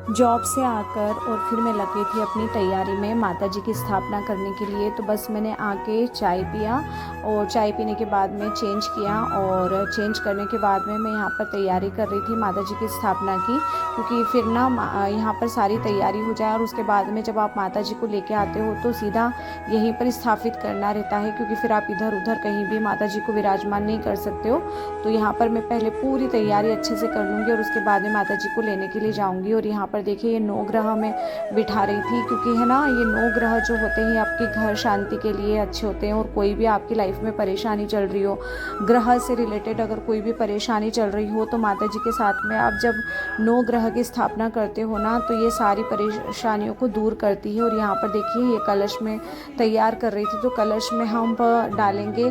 Job से आकर और फिर मैं लगी थी अपनी तैयारी में माता जी की स्थापना करने के लिए। तो बस मैंने आके चाय पिया और चाय पीने के बाद में चेंज किया और चेंज करने के बाद में मैं यहाँ पर तैयारी कर रही थी माता जी की स्थापना की, क्योंकि फिर ना यहाँ पर सारी तैयारी हो जाए और उसके बाद में जब आप माता जी को लेके आते हो तो सीधा यहीं पर स्थापित करना रहता है, क्योंकि फिर आप इधर उधर कहीं भी माता जी को विराजमान नहीं कर सकते हो। तो यहाँ पर मैं पहले पूरी तैयारी अच्छे से कर लूँगी और उसके बाद में माता जी को लेने के लिए जाऊँगी। और यहाँ पर देखिए ये 9 ग्रह मैं बिठा रही थी, क्योंकि है ना ये 9 ग्रह जो होते हैं आपके घर शांति के लिए अच्छे होते हैं। और कोई भी आपकी लाइफ में परेशानी चल रही हो, ग्रह से रिलेटेड अगर कोई भी परेशानी चल रही हो, तो माता जी के साथ में आप जब 9 ग्रह की स्थापना करते हो ना, तो ये सारी परेशानियों को दूर करती है। और यहाँ पर देखिए ये कलश में तैयार कर रही थी, तो कलश में हम डालेंगे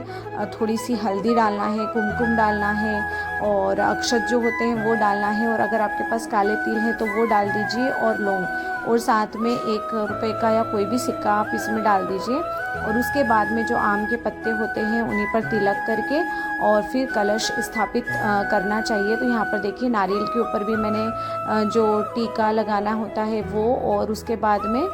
थोड़ी सी हल्दी डालना है, कुमकुम डालना है और अक्षत जो होते हैं वो डालना है। और अगर आपके पास काले तिल है तो वो डाल दीजिए और लौंग, और साथ में 1 रुपए का या कोई भी सिक्का आप इसमें डाल दीजिए। और उसके बाद में जो आम के पत्ते होते हैं उन्हीं पर तिलक करके और फिर कलश स्थापित करना चाहिए। तो यहाँ पर देखिए नारियल के ऊपर भी मैंने जो टीका लगाना होता है वो, और उसके बाद में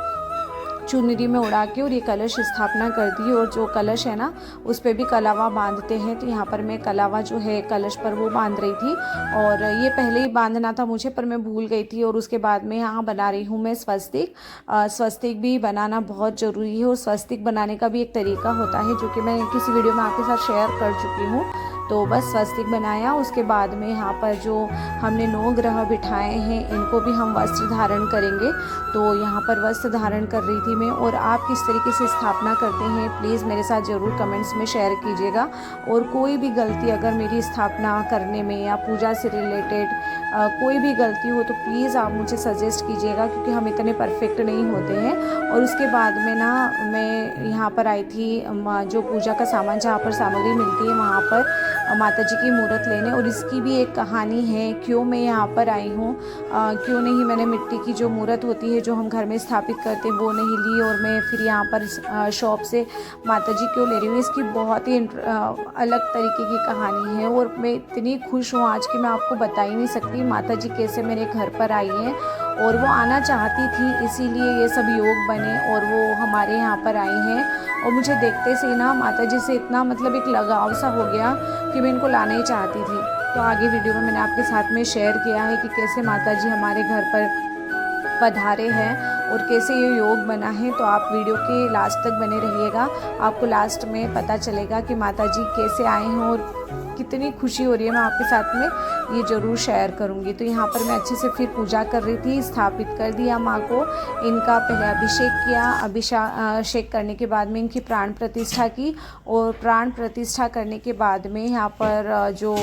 चुनरी में उड़ा के और ये कलश स्थापना कर दी। और जो कलश है ना उस पर भी कलावा बांधते हैं, तो यहाँ पर मैं कलावा जो है कलश पर वो बांध रही थी। और ये पहले ही बांधना था मुझे, पर मैं भूल गई थी। और उसके बाद में यहाँ बना रही हूँ मैं स्वस्तिक। स्वस्तिक भी बनाना बहुत ज़रूरी है, और स्वस्तिक बनाने का भी एक तरीका होता है जो कि मैं किसी वीडियो में आपके साथ शेयर कर चुकी हूँ। तो बस स्वस्तिक बनाया, उसके बाद में यहाँ पर जो हमने 9 ग्रह बिठाए हैं इनको भी हम वस्त्र धारण करेंगे। तो यहाँ पर वस्त्र धारण कर रही थी मैं। और आप किस तरीके से स्थापना करते हैं प्लीज़ मेरे साथ ज़रूर कमेंट्स में शेयर कीजिएगा। और कोई भी गलती अगर मेरी स्थापना करने में या पूजा से रिलेटेड कोई भी गलती हो तो प्लीज़ आप मुझे सजेस्ट कीजिएगा, क्योंकि हम इतने परफेक्ट नहीं होते हैं। और उसके बाद में ना मैं यहाँ पर आई थी जो पूजा का सामान जहाँ पर सामग्री मिलती है वहाँ पर माता जी की मूर्त लेने। और इसकी भी एक कहानी है क्यों मैं यहाँ पर आई हूँ। क्यों नहीं मैंने मिट्टी की जो मूर्त होती है जो हम घर में स्थापित करते हैं वो नहीं ली, और मैं फिर यहाँ पर शॉप से माता जी क्यों ले रही हूँ। इसकी बहुत ही अलग तरीके की कहानी है, और मैं इतनी खुश हूँ आज कि मैं आपको बता ही नहीं सकती माता जी कैसे मेरे घर पर आई हैं। और वो आना चाहती थी, इसीलिए ये सब योग बने और वो हमारे यहाँ पर आई हैं। और मुझे देखते से ना माता जी से इतना मतलब एक लगाव सा हो गया कि मैं इनको लाना ही चाहती थी। तो आगे वीडियो में मैंने आपके साथ में शेयर किया है कि कैसे माता जी हमारे घर पर पधारे हैं और कैसे ये योग बना है। तो आप वीडियो के लास्ट तक बने रहिएगा, आपको लास्ट में पता चलेगा कि माता जी कैसे आए हैं और कितनी खुशी हो रही है। मैं आपके साथ में ये ज़रूर शेयर करूँगी। तो यहाँ पर मैं अच्छे से फिर पूजा कर रही थी, स्थापित कर दिया माँ को। इनका पहले अभिषेक किया, अभिषेक करने के बाद में इनकी प्राण प्रतिष्ठा की। और प्राण प्रतिष्ठा करने के बाद में यहाँ पर जो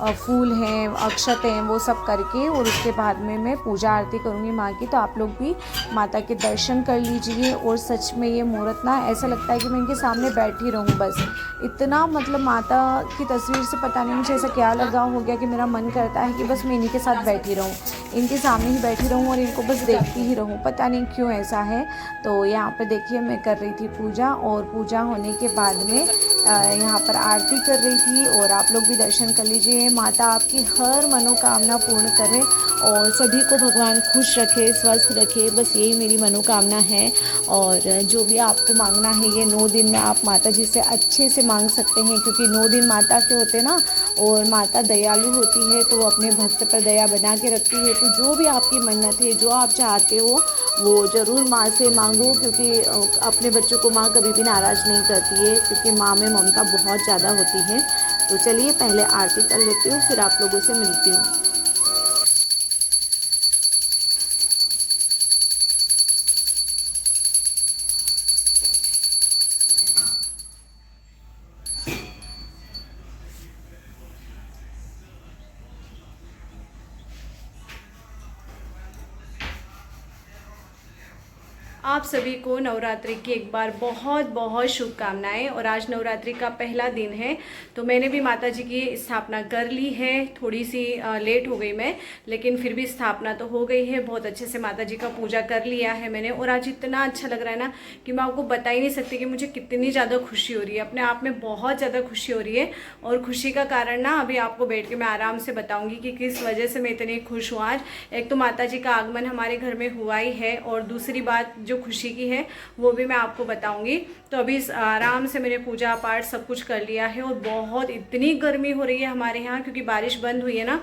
फूल हैं, अक्षत हैं, वो सब करके और उसके बाद में मैं पूजा आरती करूँगी माँ की। तो आप लोग भी माता के दर्शन कर लीजिए। और सच में ये मूर्त ना ऐसा लगता है कि मैं इनके सामने बैठी रहूँ बस। इतना मतलब माता की तस्वीर से पता नहीं मुझे ऐसा क्या लगाव हो गया कि मेरा मन करता है कि बस मैं इन्हीं के साथ बैठी रहूँ, इनके सामने ही बैठी रहूँ और इनको बस देखती ही रहूँ, पता नहीं क्यों ऐसा है। तो यहाँ पर देखिए मैं कर रही थी पूजा, और पूजा होने के बाद में यहाँ पर आरती कर रही थी। और आप लोग भी दर्शन कर लीजिए। माता आपकी हर मनोकामना पूर्ण करे और सभी को भगवान खुश रखे, स्वस्थ रखे, बस यही मेरी मनोकामना है। और जो भी आपको मांगना है ये 9 दिन में आप माता जी से अच्छे से मांग सकते हैं, क्योंकि 9 दिन माता के होते ना, और माता दयालु होती है तो वो अपने भक्त पर दया बना के रखती है। तो जो भी आपकी मन्नत है, जो आप चाहते हो वो ज़रूर माँ से मांगो, क्योंकि अपने बच्चों को माँ कभी भी नाराज़ नहीं करती है, क्योंकि माँ में ममता बहुत ज़्यादा होती है। तो चलिए पहले आरती कर लेती हूँ, फिर आप लोगों से मिलती हूँ। आप सभी को नवरात्रि की एक बार बहुत बहुत शुभकामनाएं। और आज नवरात्रि का पहला दिन है, तो मैंने भी माता जी की स्थापना कर ली है। थोड़ी सी लेट हो गई मैं, लेकिन फिर भी स्थापना तो हो गई है। बहुत अच्छे से माता जी का पूजा कर लिया है मैंने। और आज इतना अच्छा लग रहा है ना कि मैं आपको बता ही नहीं सकती कि मुझे कितनी ज़्यादा खुशी हो रही है। अपने आप में बहुत ज़्यादा खुशी हो रही है। और खुशी का कारण ना अभी आपको बैठ के मैं आराम से बताऊँगी कि किस वजह से मैं इतनी खुश हूँ आज। एक तो माता जी का आगमन हमारे घर में हुआ ही है, और दूसरी बात जो खुशी की है वो भी मैं आपको बताऊंगी। तो अभी आराम से मैंने पूजा पाठ सब कुछ कर लिया है। और बहुत इतनी गर्मी हो रही है हमारे यहाँ, क्योंकि बारिश बंद हुई है ना,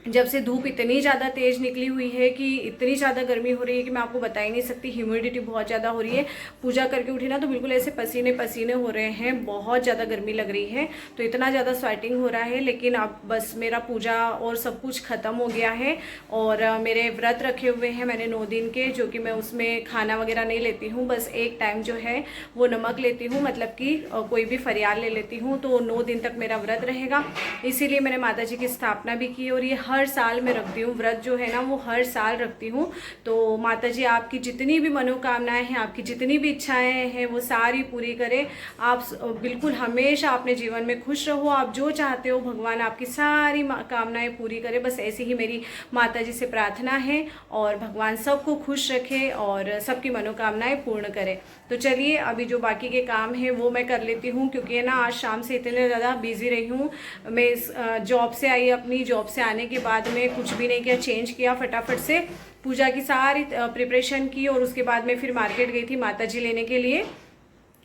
जब से धूप इतनी ज़्यादा तेज़ निकली हुई है कि इतनी ज़्यादा गर्मी हो रही है कि मैं आपको बता ही नहीं सकती। ह्यूमिडिटी बहुत ज़्यादा हो रही है। पूजा करके उठी ना तो बिल्कुल ऐसे पसीने पसीने हो रहे हैं, बहुत ज़्यादा गर्मी लग रही है। तो इतना ज़्यादा स्वेटिंग हो रहा है। लेकिन अब बस मेरा पूजा और सब कुछ ख़त्म हो गया है। और मेरे व्रत रखे हुए हैं मैंने 9 दिन के, जो कि मैं उसमें खाना वगैरह नहीं लेती हूँ। बस एक टाइम जो है वो नमक लेती हूँ, मतलब कि कोई भी फरियाल ले लेती हूँ। तो 9 दिन तक मेरा व्रत रहेगा। इसीलिए मैंने माता जी की स्थापना भी की। और ये हर साल मैं रखती हूँ व्रत, जो है ना वो हर साल रखती हूँ। तो माता जी आपकी जितनी भी मनोकामनाएं हैं, आपकी जितनी भी इच्छाएं हैं, वो सारी पूरी करें। आप बिल्कुल हमेशा अपने जीवन में खुश रहो। आप जो चाहते हो भगवान आपकी सारी कामनाएं पूरी करे। बस ऐसी ही मेरी माता जी से प्रार्थना है। और भगवान सबको खुश रखे और सबकी मनोकामनाएं पूर्ण करे। तो चलिए अभी जो बाकी के काम हैं वो मैं कर लेती हूँ, क्योंकि ना आज शाम से इतने ज़्यादा बिजी रही हूँ। मैं जॉब से आई, अपनी जॉब से आने के बाद में कुछ भी नहीं किया, चेंज किया फटाफट से, पूजा की सारी प्रिपरेशन की। और उसके बाद में फिर मार्केट गई थी माता जी लेने के लिए।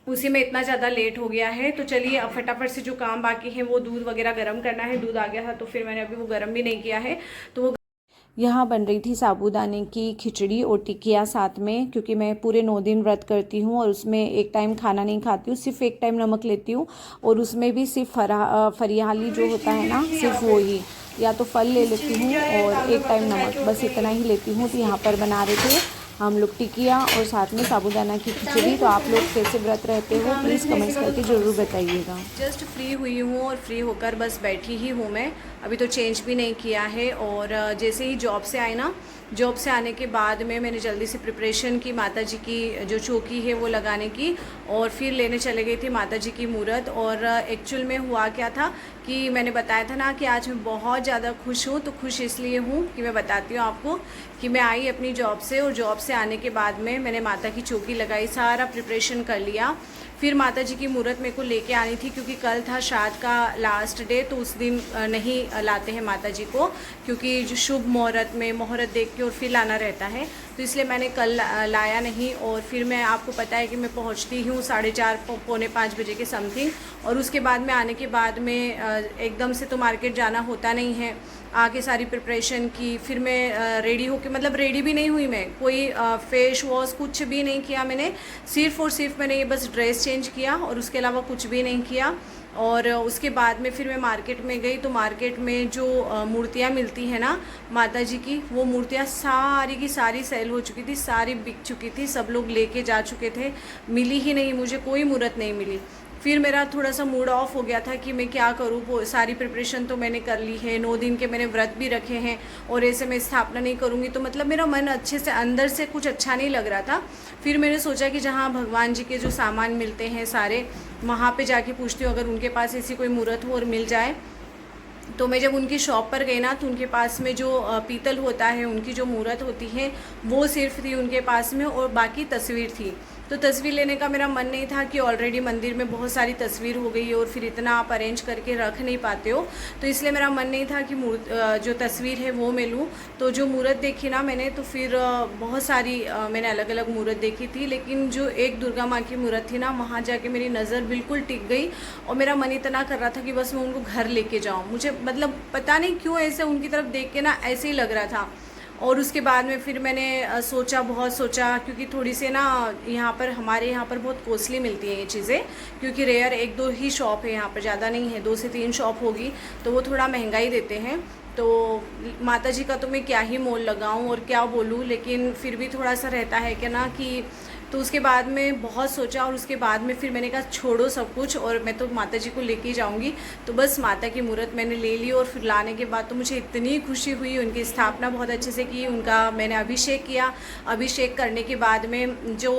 उसी में इतना ज़्यादा लेट हो गया है। तो चलिए अब फटाफट से जो काम बाकी है वो दूध वगैरह गर्म करना है। दूध आ गया था तो फिर मैंने अभी वो गर्म भी नहीं किया है। तो वो यहाँ बन रही थी साबूदाने की खिचड़ी और टिकिया साथ में, क्योंकि मैं पूरे 9 दिन व्रत करती हूँ और उसमें एक टाइम खाना नहीं खाती हूँ, सिर्फ एक टाइम नमक लेती हूँ। और उसमें भी सिर्फ फरियाली जो होता है ना, सिर्फ वो ही, या तो फल ले लेती हूँ और एक टाइम नमक, बस इतना ही लेती हूँ। तो यहाँ पर बना रहे थे हम लोग टिकिया और साथ में साबूदाना की खिचड़ी। तो आप लोग कैसे व्रत रहते हो प्लीज़ कमेंट्स करके ज़रूर बताइएगा। जस्ट फ्री हुई हूँ और फ्री होकर बस बैठी ही हूँ मैं। अभी तो चेंज भी नहीं किया है। और जैसे ही जॉब से आए ना, जॉब से आने के बाद में मैंने जल्दी से प्रिपरेशन की माता जी की जो चौकी है वो लगाने की। और फिर लेने चले गई थी माता जी की मूर्त। और एक्चुअल में हुआ क्या था कि मैंने बताया था ना कि आज मैं बहुत ज़्यादा खुश हूँ। तो खुश इसलिए हूँ कि मैं बताती हूँ आपको कि मैं आई अपनी जॉब से, और जॉब से आने के बाद में मैंने माता की चौकी लगाई, सारा प्रिपरेशन कर लिया। फिर माता जी की मूर्त मेरे को लेके आनी थी, क्योंकि कल था श्राद्ध का लास्ट डे। तो उस दिन नहीं लाते हैं माता जी को, क्योंकि जो शुभ मुहूर्त में मुहूर्त देख के और फिर लाना रहता है। तो इसलिए मैंने कल लाया नहीं। और फिर मैं, आपको पता है कि मैं पहुंचती हूँ 4:30 पौने 5 बजे के समथिंग। और उसके बाद में आने के बाद में एकदम से तो मार्केट जाना होता नहीं है। आके सारी प्रिपरेशन की, फिर मैं रेडी होके, मतलब रेडी भी नहीं हुई मैं, कोई फेस वॉश कुछ भी नहीं किया मैंने। सिर्फ़ और सिर्फ मैंने ये बस ड्रेस चेंज किया और उसके अलावा कुछ भी नहीं किया। और उसके बाद में फिर मैं मार्केट में गई। तो मार्केट में जो मूर्तियाँ मिलती हैं ना माता जी की, वो मूर्तियाँ सारी की सारी सेल हो चुकी थी, सारी बिक चुकी थी, सब लोग लेके जा चुके थे। मिली ही नहीं, मुझे कोई मूर्त नहीं मिली। फिर मेरा थोड़ा सा मूड ऑफ हो गया था कि मैं क्या करूँ। वो सारी प्रिपरेशन तो मैंने कर ली है, 9 दिन के मैंने व्रत भी रखे हैं, और ऐसे मैं स्थापना नहीं करूँगी तो मतलब मेरा मन अच्छे से अंदर से कुछ अच्छा नहीं लग रहा था। फिर मैंने सोचा कि जहाँ भगवान जी के जो सामान मिलते हैं सारे, वहाँ पे जाके पूछती हूँ अगर उनके पास ऐसी कोई मूर्त हो और मिल जाए। तो मैं जब उनकी शॉप पर गई ना, तो उनके पास में जो पीतल होता है, उनकी जो मूर्त होती है वो सिर्फ थी उनके पास में, और बाकी तस्वीर थी। तो तस्वीर लेने का मेरा मन नहीं था कि ऑलरेडी मंदिर में बहुत सारी तस्वीर हो गई है और फिर इतना आप अरेंज करके रख नहीं पाते हो। तो इसलिए मेरा मन नहीं था कि जो तस्वीर है वो मैं लूँ। तो जो मूर्त देखी ना मैंने, तो फिर बहुत सारी मैंने अलग अलग मूर्त देखी थी, लेकिन जो एक दुर्गा माँ की मूर्त थी ना, वहाँ जाके मेरी नज़र बिल्कुल टिक गई। और मेरा मन इतना कर रहा था कि बस मैं उनको घर लेके जाऊँ। मुझे मतलब पता नहीं क्यों ऐसे उनकी तरफ देख के ना ऐसे ही लग रहा था। और उसके बाद में फिर मैंने सोचा, बहुत सोचा, क्योंकि थोड़ी से ना यहाँ पर, हमारे यहाँ पर बहुत कॉस्टली मिलती हैं ये चीज़ें, क्योंकि रेयर 1-2 ही शॉप है यहाँ पर, ज़्यादा नहीं है, 2 से 3 शॉप होगी, तो वो थोड़ा महंगाई देते हैं। तो माता जी का तो मैं क्या ही मोल लगाऊं और क्या बोलूं, लेकिन फिर भी थोड़ा सा रहता है कि ना कि तो उसके बाद में बहुत सोचा और उसके बाद में फिर मैंने कहा छोड़ो सब कुछ और मैं तो माता जी को लेके जाऊँगी। तो बस माता की मूर्त मैंने ले ली और फिर लाने के बाद तो मुझे इतनी खुशी हुई। उनकी स्थापना बहुत अच्छे से की, उनका मैंने अभिषेक किया। अभिषेक करने के बाद में जो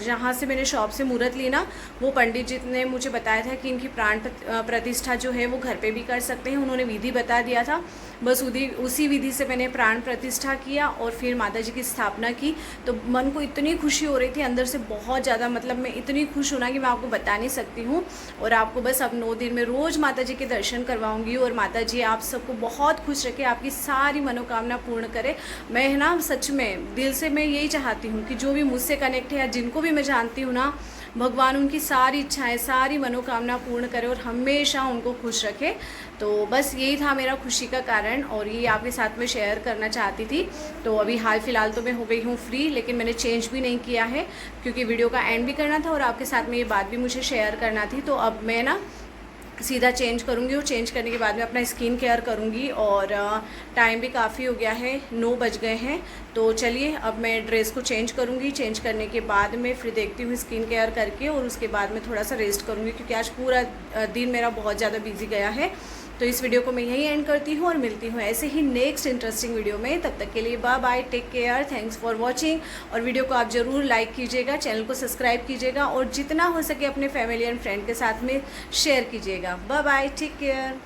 जहाँ से मैंने शॉप से मूर्त ली ना, वो पंडित जी ने मुझे बताया था कि इनकी प्राण प्रतिष्ठा जो है वो घर पे भी कर सकते हैं। उन्होंने विधि बता दिया था, बस उसी विधि से मैंने प्राण प्रतिष्ठा किया और फिर माता जी की स्थापना की। तो मन को इतनी खुशी हो रही थी अंदर से बहुत ज़्यादा, मतलब मैं इतनी खुश हूँ ना कि मैं आपको बता नहीं सकती हूँ। और आपको बस अब 9 दिन में रोज़ माता जी के दर्शन करवाऊँगी। और माता जी आप सबको बहुत खुश रखे, आपकी सारी मनोकामना पूर्ण करे। मैं ना सच में दिल से मैं यही चाहती हूँ कि जो भी मुझसे कनेक्ट है या जिनको भी मैं जानती हूँ ना, भगवान उनकी सारी इच्छाएं, सारी मनोकामना पूर्ण करे और हमेशा उनको खुश रखे। तो बस यही था मेरा खुशी का कारण और ये आपके साथ में शेयर करना चाहती थी। तो अभी हाल फ़िलहाल तो मैं हो गई हूँ फ्री, लेकिन मैंने चेंज भी नहीं किया है क्योंकि वीडियो का एंड भी करना था और आपके साथ में ये बात भी मुझे शेयर करना थी। तो अब मैं ना सीधा चेंज करूँगी और चेंज करने के बाद में अपना स्किन केयर करूँगी। और टाइम भी काफ़ी हो गया है, 9 बज गए हैं। तो चलिए अब मैं ड्रेस को चेंज करूँगी। चेंज करने के बाद में फिर देखती हूँ स्किन केयर करके और उसके बाद में थोड़ा सा रेस्ट करूँगी क्योंकि आज पूरा दिन मेरा बहुत ज़्यादा बिजी गया है। तो इस वीडियो को मैं यहीं एंड करती हूँ और मिलती हूँ ऐसे ही नेक्स्ट इंटरेस्टिंग वीडियो में। तब तक के लिए bye bye, take care, thanks for watching. और वीडियो को आप ज़रूर लाइक कीजिएगा, चैनल को सब्सक्राइब कीजिएगा और जितना हो सके अपने फैमिली एंड फ्रेंड के साथ में शेयर कीजिएगा। Bye bye, take care.